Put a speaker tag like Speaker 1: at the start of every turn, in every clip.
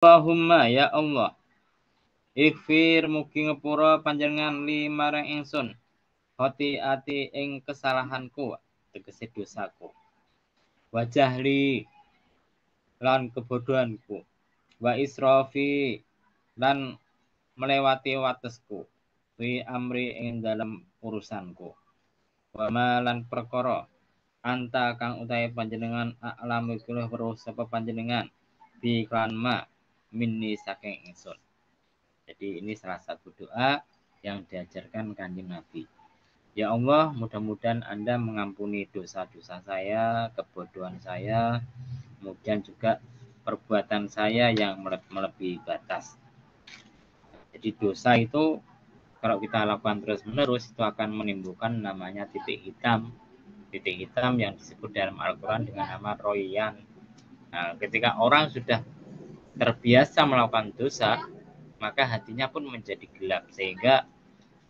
Speaker 1: Allahumma ya Allah, ighfir mugi ngepura panjenengan li marang ingsun khotiati ing kesalahanku tegese dosaku, wajahli lan kebodohanku, wa israfi lan melewati watesku, fi amri ing dalam urusanku, wa malan perkara anta kang utahe panjenengan a'lamu kula weruh sapa panjenengan bi klan ma minni saking ingsun. Jadi ini salah satu doa yang diajarkan Kanjeng Nabi. Ya Allah, mudah-mudahan Anda mengampuni dosa-dosa saya, kebodohan saya, kemudian juga perbuatan saya yang melebihi batas. Jadi dosa itu kalau kita lakukan terus-menerus itu akan menimbulkan namanya titik hitam. Titik hitam yang disebut dalam Al-Quran dengan nama royan. Nah, ketika orang sudah terbiasa melakukan dosa, maka hatinya pun menjadi gelap, sehingga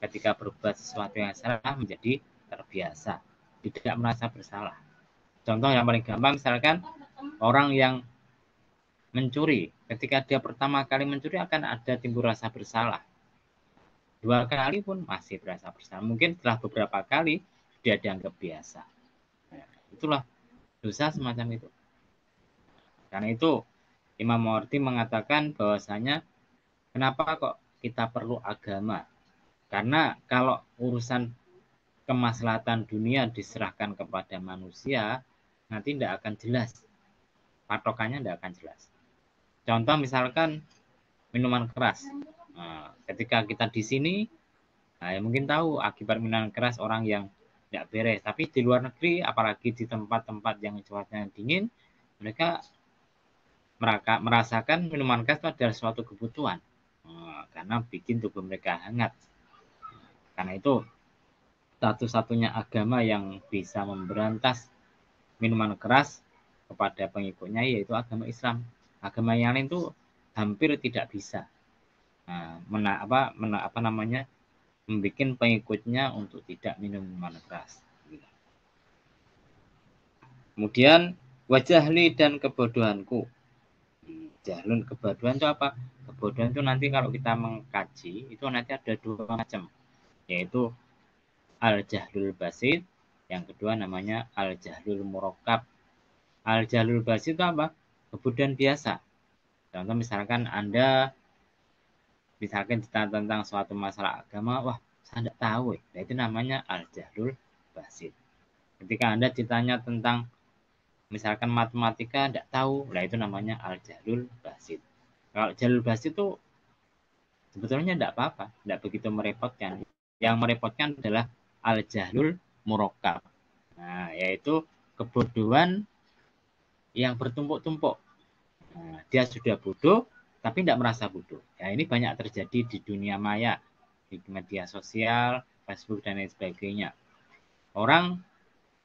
Speaker 1: ketika berbuat sesuatu yang salah menjadi terbiasa, tidak merasa bersalah. Contoh yang paling gampang, misalkan orang yang mencuri, ketika dia pertama kali mencuri akan ada timbul rasa bersalah. 2 kali pun masih berasa bersalah. Mungkin setelah beberapa kali dia dianggap biasa. Nah, itulah dosa semacam itu. Karena itu Imam Mawardi mengatakan bahwasanya kenapa kok kita perlu agama? Karena kalau urusan kemaslahatan dunia diserahkan kepada manusia, nanti tidak akan jelas. Patokannya tidak akan jelas. Contoh misalkan minuman keras. Nah, ketika kita di sini, nah, ya mungkin tahu akibat minuman keras orang yang tidak beres. Tapi di luar negeri, apalagi di tempat-tempat yang cuacanya dingin, mereka merasakan minuman keras itu adalah suatu kebutuhan. Nah, karena bikin tubuh mereka hangat. Karena itu satu-satunya agama yang bisa memberantas minuman keras kepada pengikutnya yaitu agama Islam. Agama yang lain itu hampir tidak bisa membuat pengikutnya untuk tidak minum minuman keras. Kemudian wajahli dan kebodohanku. Jahlun, kebodohan itu apa? Kebodohan itu nanti kalau kita mengkaji itu nanti ada 2 macam, yaitu al-jahlul basit, yang kedua namanya al-jahlul murakkab. Al-jahlul basit itu apa? Kebodohan biasa. Contoh misalkan Anda ditanya tentang suatu masalah agama, wah saya tidak tahu, nah, itu namanya al-jahlul basit. Ketika Anda ditanya tentang misalkan matematika tidak tahu, nah itu namanya al-jahlul basit. Kalau jahlul basit itu sebetulnya tidak apa-apa, tidak begitu merepotkan. Yang merepotkan adalah al-jahlul murakkab. Nah, yaitu kebodohan yang bertumpuk-tumpuk. Nah, dia sudah bodoh tapi tidak merasa bodoh. Ya, ini banyak terjadi di dunia maya, di media sosial, Facebook dan lain sebagainya. Orang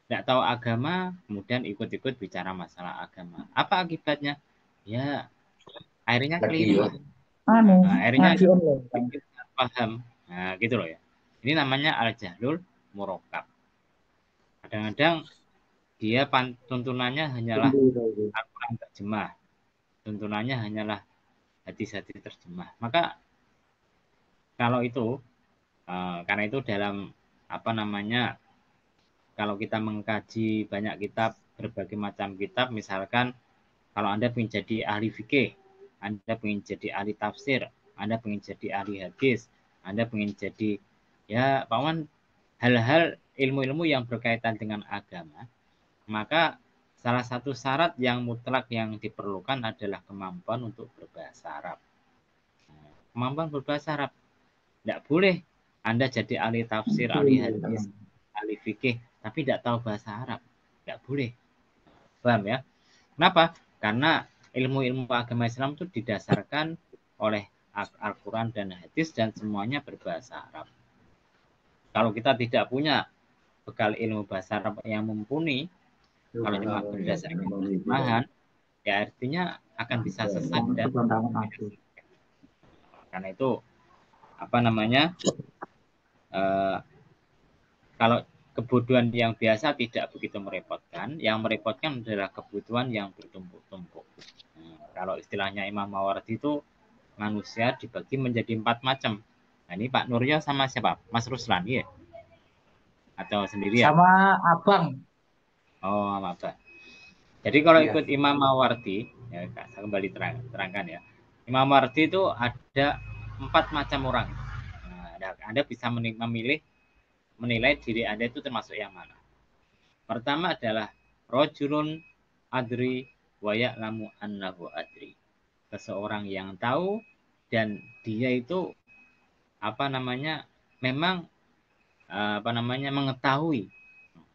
Speaker 1: tidak tahu agama, kemudian ikut-ikut bicara masalah agama. Apa akibatnya? Ya, akhirnya keliru. Nah, akhirnya paham. Nah, gitu loh ya. Ini namanya al-jahlul murakkab. Kadang-kadang dia tuntunannya hanyalah Al-Quran terjemah. Tuntunannya hanyalah hadis-hadis terjemah. Maka kalau itu, karena itu dalam kalau kita mengkaji banyak kitab, berbagai macam kitab, misalkan kalau Anda ingin jadi ahli fikih, Anda ingin jadi ahli tafsir, Anda ingin jadi ahli hadis, Anda ingin jadi ya paman hal-hal ilmu-ilmu yang berkaitan dengan agama, maka salah satu syarat yang mutlak yang diperlukan adalah kemampuan untuk berbahasa Arab. Kemampuan berbahasa Arab. Tidak boleh Anda jadi ahli tafsir, ahli hadis, ahli fikih, tapi tidak tahu bahasa Arab. Tidak boleh. Paham ya? Kenapa? Karena ilmu-ilmu agama Islam itu didasarkan oleh Al-Quran dan hadis dan semuanya berbahasa Arab. Kalau kita tidak punya bekal ilmu bahasa Arab yang mumpuni, kalau cuma berdasarkan terjemahan, ya artinya akan bisa sesat dan karena itu kalau Kebodohan yang biasa tidak begitu merepotkan. Yang merepotkan adalah kebutuhan yang bertumpuk-tumpuk. Kalau istilahnya Imam Mawardi itu manusia dibagi menjadi 4 macam. Nah, ini Pak Nuryo sama siapa? Mas Ruslan, ya? Atau sendirian?
Speaker 2: Sama abang.
Speaker 1: Oh, apa? Jadi kalau
Speaker 2: Iya.
Speaker 1: ikut Imam Mawardi, ya, saya kembali terangkan ya. Imam Mawardi itu ada 4 macam orang. Nah, Anda bisa memilih, menilai diri Anda itu termasuk yang mana. Pertama adalah rojulun adri wa ya'lamu annahu adri. Seseorang yang tahu dan dia itu memang mengetahui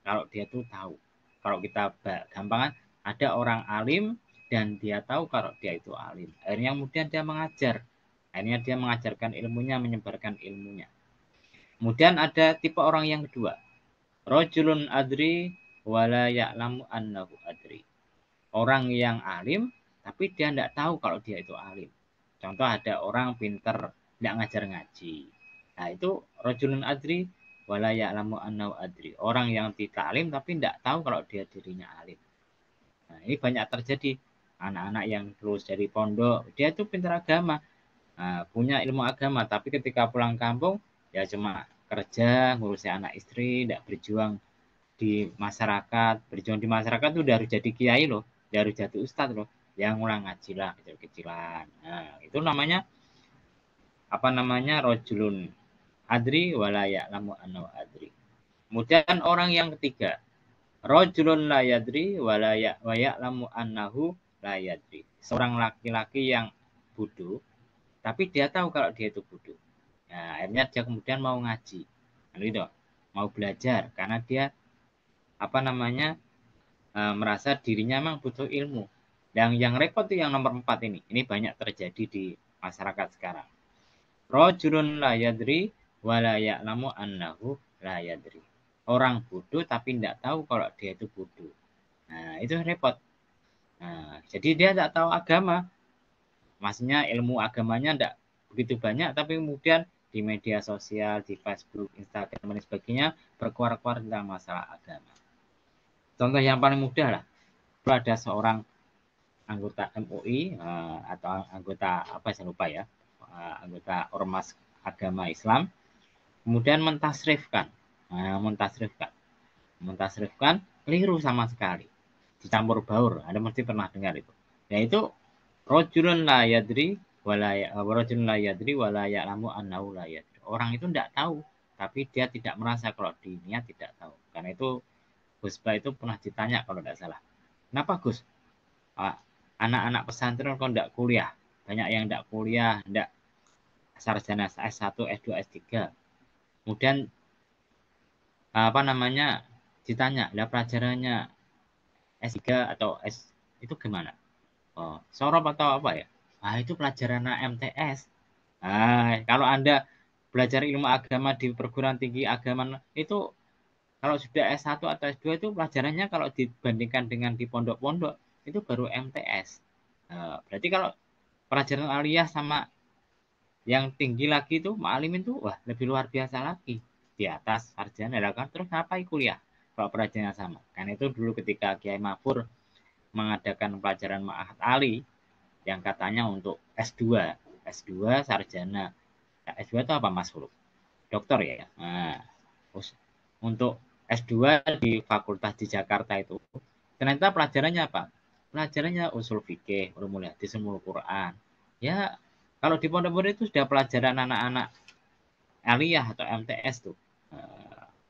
Speaker 1: kalau dia tuh tahu. Kalau kita gampangan, ada orang alim dan dia tahu kalau dia itu alim. Akhirnya kemudian dia mengajar. Akhirnya dia mengajarkan ilmunya, menyebarkan ilmunya. Kemudian ada tipe orang yang kedua. Rojulun adri wala ya'lamu annahu adri. Orang yang alim, tapi dia tidak tahu kalau dia itu alim. Contoh ada orang pinter, tidak ngajar ngaji. Nah itu rojulun adri wala ya'lamu annahu adri. Orang yang tidak alim tapi tidak tahu kalau dia dirinya alim. Nah ini banyak terjadi. Anak-anak yang lulus dari pondok, dia itu pintar agama. Nah, punya ilmu agama, tapi ketika pulang kampung, ya cuma kerja, ngurusi anak istri, tidak berjuang di masyarakat. Berjuang di masyarakat itu udah harus jadi kiai loh, udah harus jadi ustadz loh, yang ngulang ngaji lah kecil-kecilan. Nah itu namanya rojulun adri walaya lamu anu adri. Kemudian orang yang ketiga, rojulun layadri walaya lamu annahu layadri. Seorang laki-laki yang bodoh tapi dia tahu kalau dia itu bodoh. Nah, akhirnya dia kemudian mau ngaji, gitu, mau belajar karena dia merasa dirinya memang butuh ilmu. Dan yang repot itu yang nomor 4 ini. Ini banyak terjadi di masyarakat sekarang. Rojulun la yadri wa la ya'lamu annahu la yadri. Orang bodoh tapi tidak tahu kalau dia itu bodoh. Nah, itu repot. Nah, jadi dia tidak tahu agama. Maksudnya ilmu agamanya tidak begitu banyak, tapi kemudian di media sosial, di Facebook, Instagram, dan sebagainya berkuar-kuar tentang masalah agama. Contoh yang paling mudah lah, ada seorang anggota MUI atau anggota apa saya lupa ya, anggota ormas agama Islam, kemudian mentasrifkan keliru sama sekali, dicampur baur. Anda mesti pernah dengar itu. Yaitu rojulun la yadri wala ya'lamu annahu la yadri. Orang itu tidak tahu, tapi dia tidak merasa kalau dirinya tidak tahu. Karena itu Gus Ba itu pernah ditanya kalau tidak salah, kenapa Gus anak-anak pesantren kok tidak kuliah? Banyak yang tidak kuliah, tidak sarjana S1, S2, S3. Kemudian ditanya, lah pelajarannya S3 atau S itu gimana? Oh, sorop atau apa ya? Itu pelajaran MTS. Kalau Anda belajar ilmu agama di perguruan tinggi agama itu kalau sudah S1 atau S2 itu pelajarannya kalau dibandingkan dengan di pondok-pondok itu baru MTS. Berarti kalau pelajaran aliyah sama yang tinggi lagi itu ma'alim itu wah lebih luar biasa lagi di atas sarjana kan. Terus ngapain kuliah kalau pelajarannya sama? Karena itu dulu ketika Kiai Mafur mengadakan pelajaran Ma'had Ali yang katanya untuk S2 sarjana. Nah, S2 itu apa Mas Huruf? Dokter ya. Nah, untuk S2 di fakultas di Jakarta itu ternyata pelajarannya apa? Pelajarannya usul fikih, ulumul hadis, ulumul Quran. Ya, kalau di pondok-pondok itu sudah pelajaran anak-anak aliyah atau MTS tuh.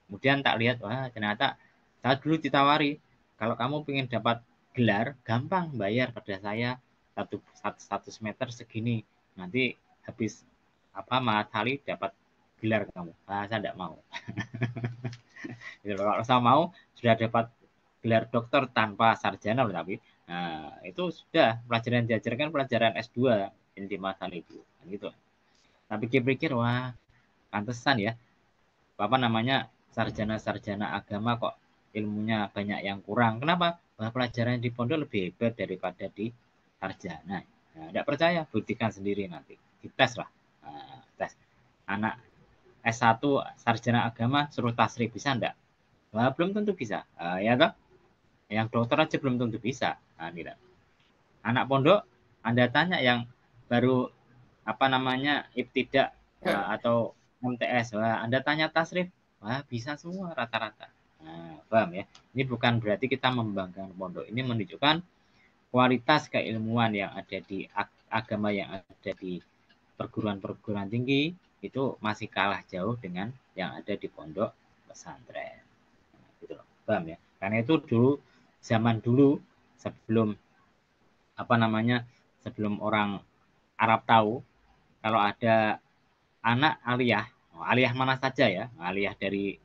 Speaker 1: Kemudian tak lihat, wah ternyata saya dulu ditawari, kalau kamu ingin dapat gelar, gampang bayar pada saya satu meter segini. Nanti habis matahari dapat gelar kamu. Saya tidak mau. Kalau saya mau sudah dapat gelar dokter tanpa sarjana loh tapi itu sudah pelajaran diajarkan pelajaran S2 inti masalah itu gitu. Tapi pikir-pikir wah pantesan ya sarjana-sarjana agama kok ilmunya banyak yang kurang. Kenapa? Bahwa pelajaran di pondok lebih hebat daripada di sarjana. Tidak percaya, buktikan sendiri nanti. Dites lah. Tes. Anak S1 sarjana agama suruh tasrif bisa enggak? Wah, belum tentu bisa. Ya toh? Yang dokter aja belum tentu bisa. Tidak. Anak pondok, Anda tanya yang baru apa namanya ibtidak atau MTS, wah, Anda tanya tasrif, wah bisa semua rata-rata. Nah, paham ya? Ini bukan berarti kita membanggakan pondok. Ini menunjukkan kualitas keilmuan yang ada di agama yang ada di perguruan-perguruan tinggi itu masih kalah jauh dengan yang ada di pondok pesantren. Nah, gitu loh. Paham ya? Karena itu dulu zaman dulu sebelum apa namanya sebelum orang Arab tahu kalau ada anak aliyah, aliyah mana saja ya, aliyah dari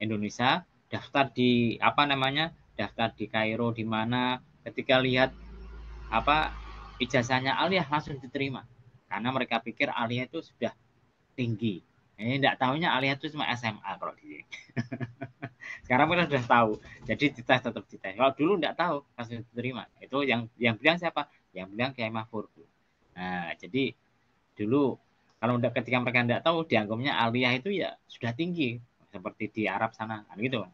Speaker 1: Indonesia daftar di apa namanya daftar di Kairo di mana ketika lihat apa ijazahnya aliyah langsung diterima karena mereka pikir aliyah itu sudah tinggi. Ini tidak tahunya aliyah itu cuma SMA kalau di sini. Sekarang kita sudah tahu, jadi dites tetap dites. Kalau dulu tidak tahu langsung diterima. Itu yang bilang siapa? Yang bilang Kiai Mahfud. Nah, jadi dulu kalau ketika mereka tidak tahu dianggapnya aliyah itu ya sudah tinggi seperti di Arab sana kan gitu.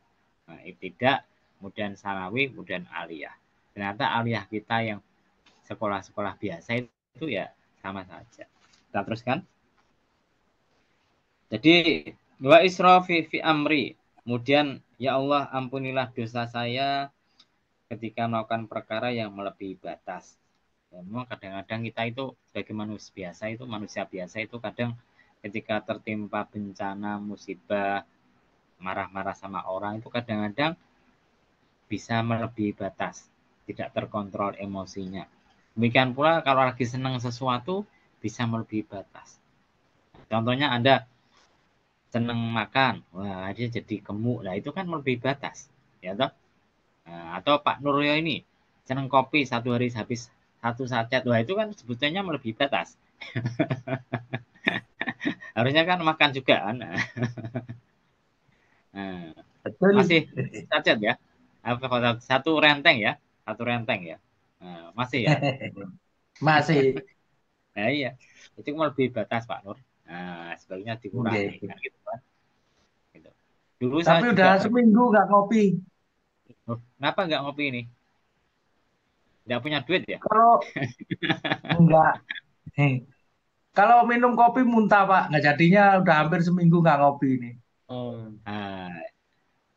Speaker 1: Nah, ibtidak, kemudian sanawi, kemudian aliyah. Ternyata aliyah kita yang sekolah-sekolah biasa itu ya sama saja. Kita teruskan. Jadi wa israfi fi amri. Kemudian ya Allah ampunilah dosa saya ketika melakukan perkara yang melebihi batas. Ya, memang kadang-kadang kita itu sebagai manusia biasa itu kadang ketika tertimpa bencana, musibah, marah-marah sama orang itu kadang-kadang bisa melebihi batas, tidak terkontrol emosinya. Demikian pula kalau lagi senang sesuatu bisa melebihi batas. Contohnya Anda senang makan, wah dia jadi gemuk, lah itu kan melebihi batas, ya toh. Nah, atau Pak Nuryo ini senang kopi satu hari habis satu sachet, wah itu kan sebetulnya melebihi batas. Harusnya kan makan juga kan. Nah,
Speaker 2: Betul.
Speaker 1: masih sachet ya, apa satu renteng ya, satu renteng ya. Nah, masih ya.
Speaker 2: Masih.
Speaker 1: Nah iya, itu melebihi batas Pak Nur. Nah, sebaiknya dikurangi
Speaker 2: Nggih.
Speaker 1: kan gitu kan. Gitu. Dulu saya
Speaker 2: Tapi
Speaker 1: juga
Speaker 2: udah seminggu nggak ngopi.
Speaker 1: oh, kenapa nggak ngopi ini? Nggak punya duit ya?
Speaker 2: Kalau enggak, kalau minum kopi muntah Pak. Nggak jadinya udah hampir seminggu nggak ngopi ini.
Speaker 3: Oh,
Speaker 1: Ah,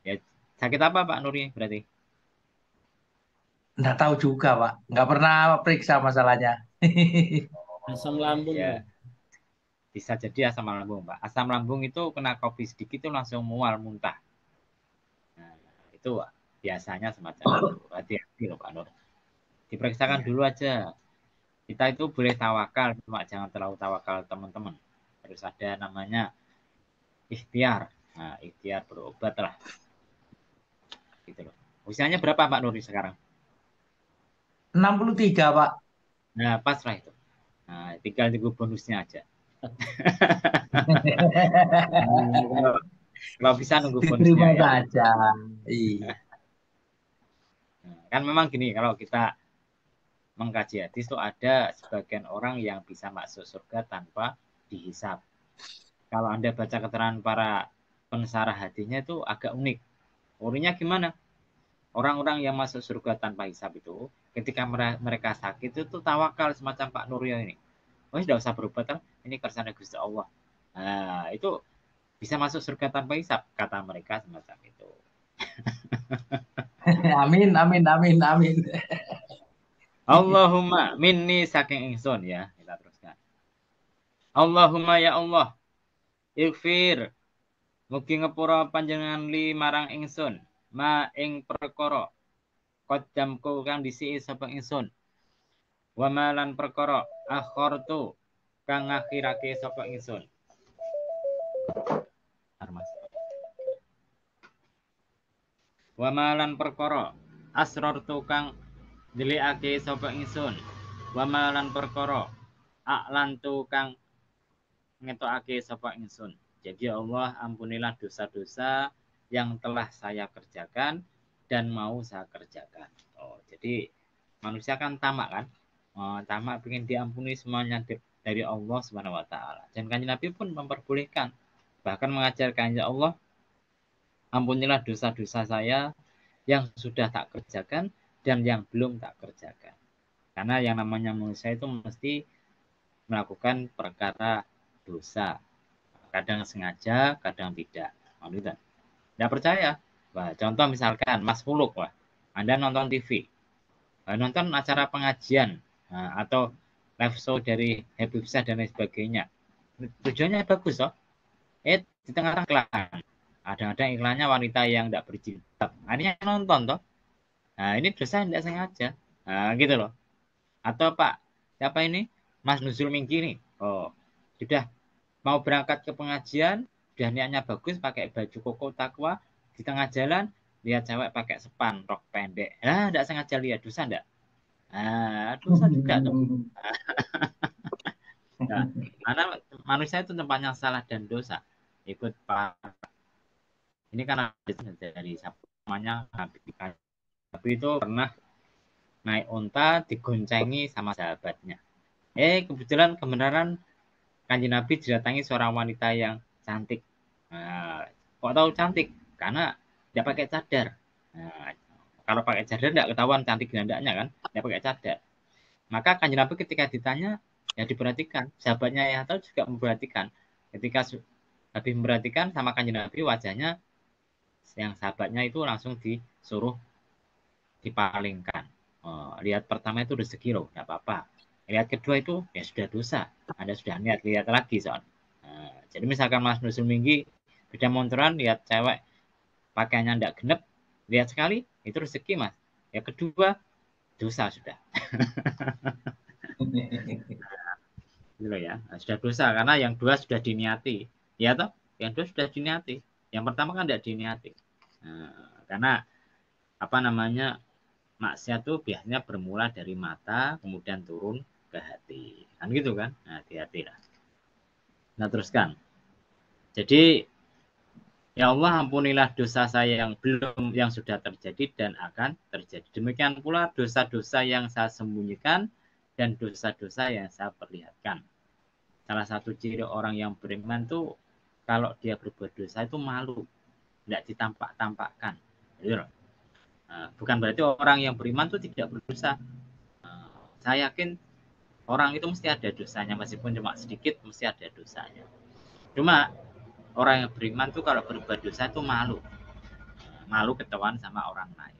Speaker 1: ya sakit apa Pak Nuri berarti?
Speaker 2: Nggak tahu juga Pak. Nggak pernah periksa masalahnya.
Speaker 3: asam
Speaker 1: Oh,
Speaker 3: lambung
Speaker 1: ya
Speaker 3: Pak.
Speaker 1: bisa jadi asam lambung Pak. Asam lambung itu kena kopi sedikit itu langsung mual muntah. Nah, itu biasanya semacam itu. Hati-hati loh Pak Nur. Diperiksakan
Speaker 2: Iya.
Speaker 1: dulu aja. Kita itu boleh tawakal, cuma jangan terlalu tawakal teman-teman. Harus ada namanya ikhtiar. Nah, ikhtiar berobat lah. Gitu loh. Usianya berapa Pak Nuri sekarang?
Speaker 2: 63 Pak.
Speaker 1: Nah, pas lah itu. Nah, tinggal tunggu bonusnya aja. Nah, kalau bisa nunggu bonusnya
Speaker 2: Diterima
Speaker 1: ya.
Speaker 2: saja. Iya.
Speaker 1: Nah, kan memang gini, kalau kita mengkaji hadis itu ada sebagian orang yang bisa masuk surga tanpa dihisap. Kalau Anda baca keterangan para pensarah hadisnya itu agak unik. Uniknya gimana? Orang-orang yang masuk surga tanpa hisap itu, ketika mereka sakit itu tawakal semacam Pak Nuryo ini. Oh, sudah usah berobat kan? Ini kersane Gusti Allah. Nah, itu bisa masuk surga tanpa hisap, kata mereka semacam itu.
Speaker 2: Amin, amin, amin, amin.
Speaker 1: Allahumma minni saking ingsun ya. Kita teruskan. Allahumma ya Allah, ighfir mugi ngepura panjenengan li marang ingsun ma ing perkara qaddamku kang disiki sapa ingsun wa malan perkara akhartu kang ngakhirake sapa ingsun. Armas. Wa malan perkara asrartu kang delikake sapa ingsun. Wa malan perkara aklantu kang ngetokake sapa ingsun. Jadi ya Allah ampunilah dosa-dosa yang telah saya kerjakan dan mau saya kerjakan. Oh, jadi manusia kan tamak kan? Oh, tamak ingin diampuni semuanya dari Allah Subhanahu wa taala. Dan Kanjeng Nabi pun memperbolehkan bahkan mengajarkan ya Allah ampunilah dosa-dosa saya yang sudah tak kerjakan dan yang belum tak kerjakan. Karena yang namanya manusia itu mesti melakukan perkara dosa. Kadang sengaja, kadang tidak. Tidak percaya? Wah, contoh misalkan Mas Fuluk, wah, Anda nonton TV, nonton acara pengajian, atau live show dari Habib Syah dan lain sebagainya. Tujuannya bagus, oh. Di tengah iklan. Ada iklannya wanita yang tidak berjilbab. Akhirnya nonton, toh. Nah, ini dosa tidak sengaja. Nah, gitu loh. Atau Pak, siapa ini? Mas Nuzul Minggi nih. Oh, sudah mau berangkat ke pengajian, udah niatnya bagus, pakai baju koko takwa, di tengah jalan, lihat cewek pakai sepan, rok pendek. Nah, tidak sengaja lihat, dosa enggak? Nah, dosa juga tuh. Nah, karena manusia itu tempatnya salah dan dosa. Ikut Pak. Ini kan dari namanya Nabi itu pernah naik unta digoncengi sama sahabatnya. Kebetulan kebenaran Kanjeng Nabi didatangi seorang wanita yang cantik. Nah, kok tahu cantik? Karena tidak pakai cadar. Nah, kalau pakai cadar tidak ketahuan cantik enggaknya kan? Tidak pakai cadar. Maka Kanjeng Nabi ketika ditanya, ya diperhatikan. Sahabatnya yang tahu juga memperhatikan. Ketika Nabi memperhatikan sama Kanjeng Nabi, wajahnya yang sahabatnya itu langsung disuruh dipalingkan. Lihat pertama itu rezeki loh, tidak apa-apa. Lihat kedua itu ya sudah dosa. Anda sudah lihat lagi soal. Jadi misalkan Mas Nusul Minggi beda motoran, lihat cewek pakaiannya tidak genep, lihat sekali itu rezeki Mas. Ya kedua dosa sudah. Gitu ya. Nah, sudah dosa karena yang dua sudah diniati. Ya toh? Yang dua sudah diniati. Yang pertama kan tidak diniati. Karena apa namanya? Maksiat itu biasanya bermula dari mata, kemudian turun ke hati. Kan gitu kan? Nah, hati-hati lah. Nah, teruskan. Jadi, ya Allah ampunilah dosa saya yang sudah terjadi dan akan terjadi. Demikian pula dosa-dosa yang saya sembunyikan dan dosa-dosa yang saya perlihatkan. Salah satu ciri orang yang beriman tuh kalau dia berbuat dosa itu malu, tidak ditampak-tampakkan. Bukan berarti orang yang beriman itu tidak berdosa. Saya yakin orang itu mesti ada dosanya, meskipun cuma sedikit mesti ada dosanya. Cuma orang yang beriman tuh kalau berbuat dosa itu malu ketahuan sama orang lain.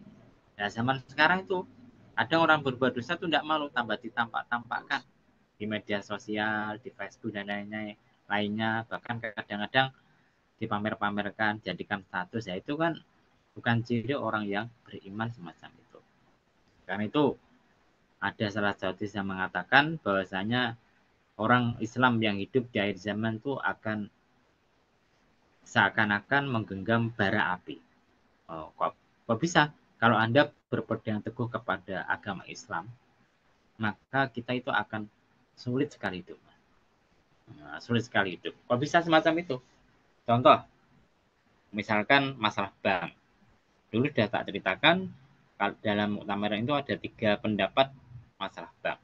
Speaker 1: Nah, zaman sekarang itu ada orang berbuat dosa tuh tidak malu, tambah ditampak-tampakkan di media sosial, di Facebook dan lainnya, bahkan kadang-kadang dipamer-pamerkan, jadikan status. Ya itu kan bukan ciri orang yang beriman semacam itu. Karena itu ada salah satu yang mengatakan bahwasanya orang Islam yang hidup di akhir zaman itu akan seakan-akan menggenggam bara api. Kok bisa? Kalau Anda berpegang teguh kepada agama Islam, maka kita itu akan sulit sekali hidup. Sulit sekali hidup. Kok bisa semacam itu? Contoh, misalkan masalah bank. Dulu sudah tak ceritakan, dalam muktamar itu ada 3 pendapat masalah bank.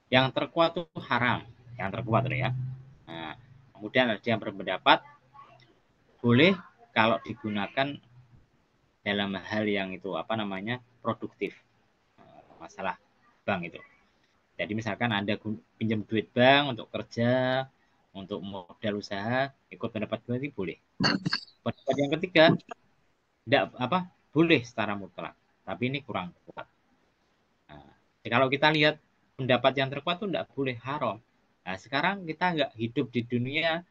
Speaker 1: Yang terkuat itu haram, yang terkuat ya. Nah, kemudian ada yang berpendapat boleh kalau digunakan dalam hal yang itu produktif. Masalah bank itu. Jadi misalkan Anda pinjam duit bank untuk kerja, untuk modal usaha, ikut pendapat berarti boleh. Pendapat yang ketiga tidak boleh secara mutlak, tapi ini kurang kuat. Kalau kita lihat pendapat yang terkuat itu tidak boleh, haram. Nah, sekarang kita nggak hidup di dunia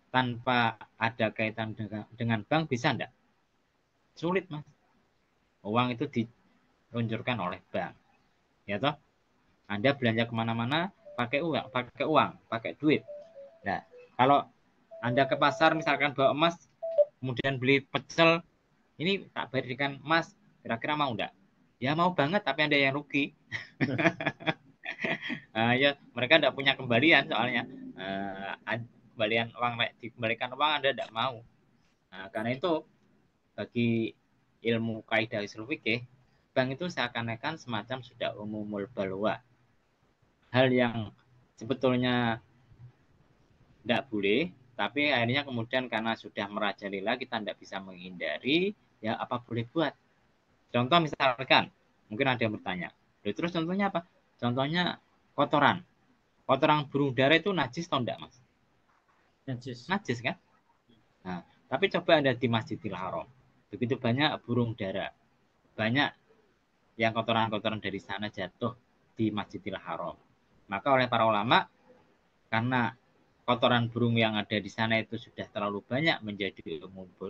Speaker 1: tanpa ada kaitan dengan bank, bisa enggak? Sulit, Mas. Uang itu diluncurkan oleh bank. Ya toh? Anda belanja kemana-mana pakai uang, pakai duit. Nah, kalau Anda ke pasar misalkan bawa emas, kemudian beli pecel, ini tak berikan emas, kira-kira mau enggak? Ya mau banget, tapi Anda yang rugi. Ya mereka tidak punya kembalian soalnya. Kembalian uang, dikembalikan uang Anda tidak mau. Karena itu bagi ilmu kaidah usul fikih, bank itu seakan-akan semacam sudah umumul balwa. Hal yang sebetulnya tidak boleh, tapi akhirnya kemudian karena sudah merajalela kita tidak bisa menghindari, ya apa boleh buat. Contoh misalkan, mungkin ada yang bertanya, terus contohnya apa? Contohnya kotoran. Kotoran burung dara itu najis atau enggak, Mas?
Speaker 3: Najis.
Speaker 1: Najis kan? Nah, tapi coba Anda di Masjidil Haram. Begitu banyak burung dara. Banyak yang kotoran-kotoran dari sana jatuh di Masjidil Haram. Maka oleh para ulama, karena kotoran burung yang ada di sana itu sudah terlalu banyak menjadi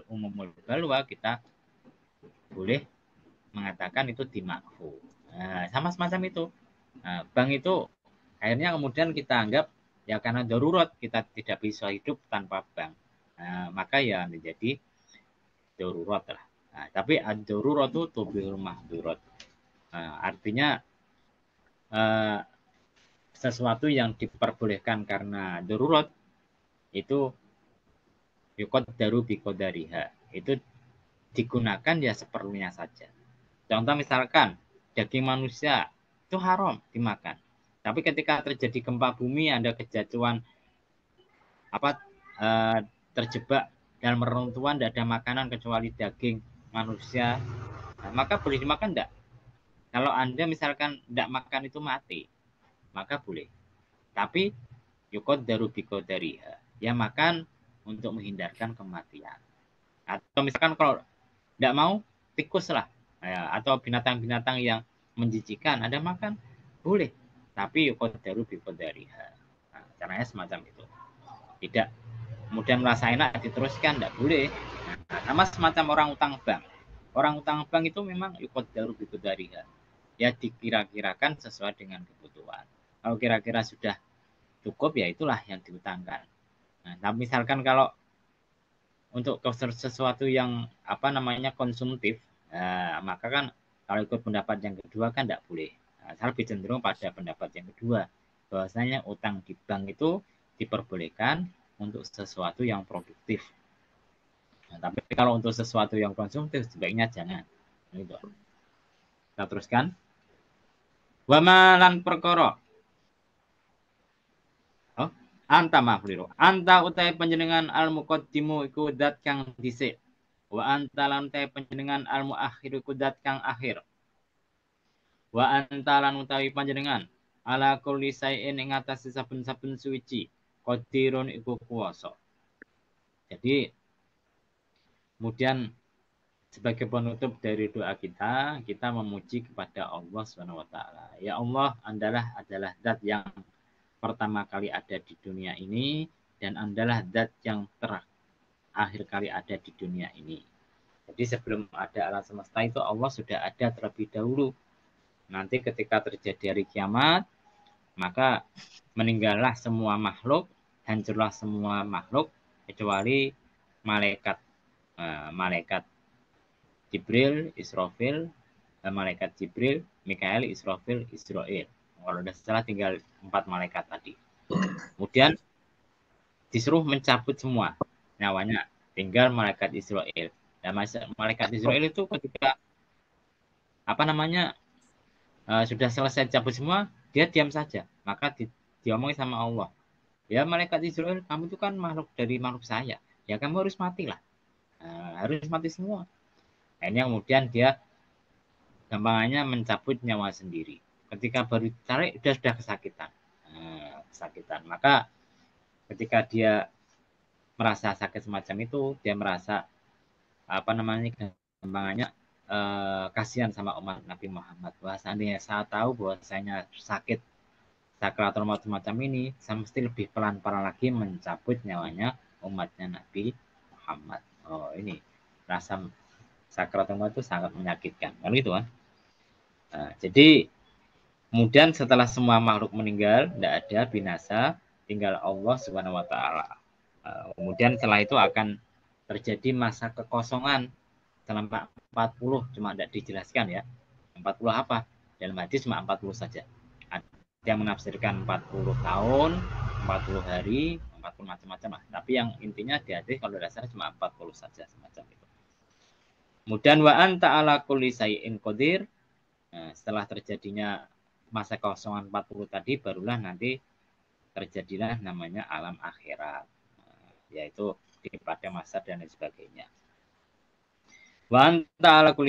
Speaker 1: umumul balwa, kita boleh mengatakan itu dimakfu. Nah, sama semacam itu. Nah, bank itu akhirnya kemudian kita anggap ya karena darurat kita tidak bisa hidup tanpa bank. Nah, maka ya menjadi darurat lah. Nah, tapi ad-darurat itu tubihul mahdurat. Nah, artinya sesuatu yang diperbolehkan karena darurat itu yukot daru bikodariha. Itu digunakan ya seperlunya saja. Contoh misalkan daging manusia itu haram dimakan. Tapi ketika terjadi gempa bumi, ada kejatuhan terjebak dalam reruntuhan, tidak ada makanan kecuali daging manusia, nah, maka boleh dimakan enggak? Kalau Anda misalkan tidak makan itu mati, maka boleh. Tapi yukod daru bikodariha, ya makan untuk menghindarkan kematian. Atau misalkan kalau tidak mau, tikus lah, ya, atau binatang-binatang yang menjijikan, Anda makan, boleh. Tapi yukod daru bikodariha. Nah, caranya semacam itu. Tidak kemudian merasa enak diteruskan, tidak boleh. Nah, sama semacam orang utang bank. Orang utang bank itu memang yukod daru bikodariha. Ya dikira-kirakan sesuai dengan kebutuhan. Kalau kira-kira sudah cukup, ya itulah yang diutangkan. Nah, misalkan kalau untuk sesuatu yang konsumtif, maka kan kalau ikut pendapat yang kedua kan tidak boleh. Nah, saya lebih cenderung pada pendapat yang kedua, bahwasanya utang di bank itu diperbolehkan untuk sesuatu yang produktif. Nah, tapi kalau untuk sesuatu yang konsumtif sebaiknya jangan. Itu. Kita teruskan. Wamalan perkara. Oh, anta mafliru. Anta utai panjenengan al muqaddimu iku dat kang dhisik. Wa anta lan utai panjenengan al muakhiru iku dat kang akhir. Wa anta lan utawi panjenengan ala kulli sayin ing atase saben-saben suci. Qadirun iku kuwasa. Jadi kemudian sebagai penutup dari doa kita, kita memuji kepada Allah Subhanahu wa taala. Ya Allah, adalah zat yang pertama kali ada di dunia ini dan adalah zat yang terakhir kali ada di dunia ini. Jadi sebelum ada alam semesta itu Allah sudah ada terlebih dahulu. Nanti ketika terjadi hari kiamat, maka meninggallah semua makhluk, hancurlah semua makhluk kecuali malaikat. Malaikat Jibril, Israfil, malaikat Jibril, Mikael, Israfil, Israel. Kalau sudah salah tinggal 4 malaikat tadi. Kemudian disuruh mencabut semua nyawanya, tinggal malaikat Israel. Dan malaikat Israel itu ketika sudah selesai cabut semua, dia diam saja. Maka diomongin sama Allah. Ya malaikat Israel, kamu itu kan makhluk dari makhluk saya. Ya kamu harus mati lah. Harus mati semua. Akhirnya kemudian dia gampangannya mencabut nyawa sendiri. Ketika baru ditarik, dia sudah kesakitan. Kesakitan. Maka ketika dia merasa sakit semacam itu, dia merasa gampangannya kasihan sama umat Nabi Muhammad. Bahwa seandainya saya tahu bahwasanya sakit sakratul maut semacam ini, saya mesti lebih pelan-pelan lagi mencabut nyawanya umatnya Nabi Muhammad. Oh ini rasa sakratul maut itu sangat menyakitkan. Kan gitu kan? Jadi kemudian setelah semua makhluk meninggal, tidak ada binasa, tinggal Allah Subhanahu wa taala. Kemudian setelah itu akan terjadi masa kekosongan selama 40, cuma tidak dijelaskan ya. 40 apa? Dalam hadis cuma 40 saja. Ada yang menafsirkan 40 tahun, 40 hari, 40 macam-macam lah. Tapi yang intinya di hadis kalau dasarnya cuma 40 saja semacam itu. Kemudian wa anta ala kulli syai'in qadir. Nah, setelah terjadinya masa kosongan 40 tadi, barulah nanti terjadilah namanya alam akhirat. yaitu di pada masa dan lain sebagainya. Wa anta ala kulli